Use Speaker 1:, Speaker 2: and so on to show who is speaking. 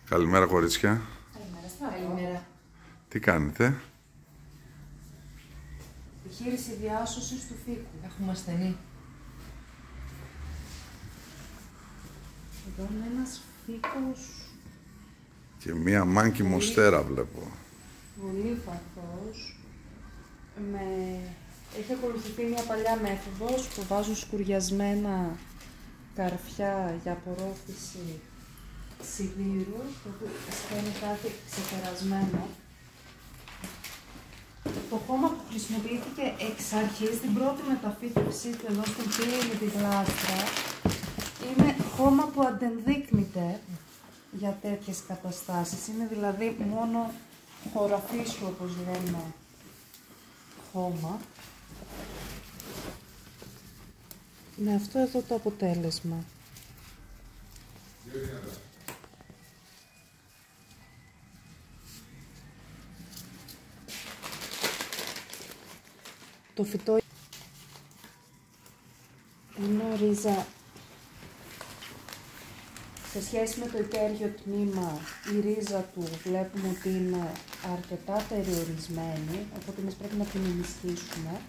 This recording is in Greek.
Speaker 1: Καλημέρα, κορίτσια.
Speaker 2: Καλημέρα.
Speaker 1: Τι κάνετε?
Speaker 2: Επιχείρηση διάσωσης του φύκου. Έχουμε ασθενή. Εδώ είναι ένας φύκος.
Speaker 1: Και μία μάνκι μοστέρα βλέπω.
Speaker 2: Πολύ φαθός. Έχει ακολουθηθεί μια παλιά μέθοδος που βάζουν σκουριασμένα καρφιά για απορρόφηση σιδήρου, το οποίο είναι κάτι ξεπερασμένο. Το χώμα που χρησιμοποιήθηκε εξ αρχής, την πρώτη μεταφύτευσή του εδώ στην πύλη με τη γλάστρα, είναι χώμα που αντενδείκνυται για τέτοιες καταστάσεις. Είναι δηλαδή μόνο χωραφίσου, όπως λέμε, χώμα. Με αυτό εδώ το αποτέλεσμα. Το φυτό είναι ρίζα. Σε σχέση με το υπέργειο τμήμα, η ρίζα του βλέπουμε ότι είναι αρκετά περιορισμένη, οπότε εμείς πρέπει να την ενισχύσουμε.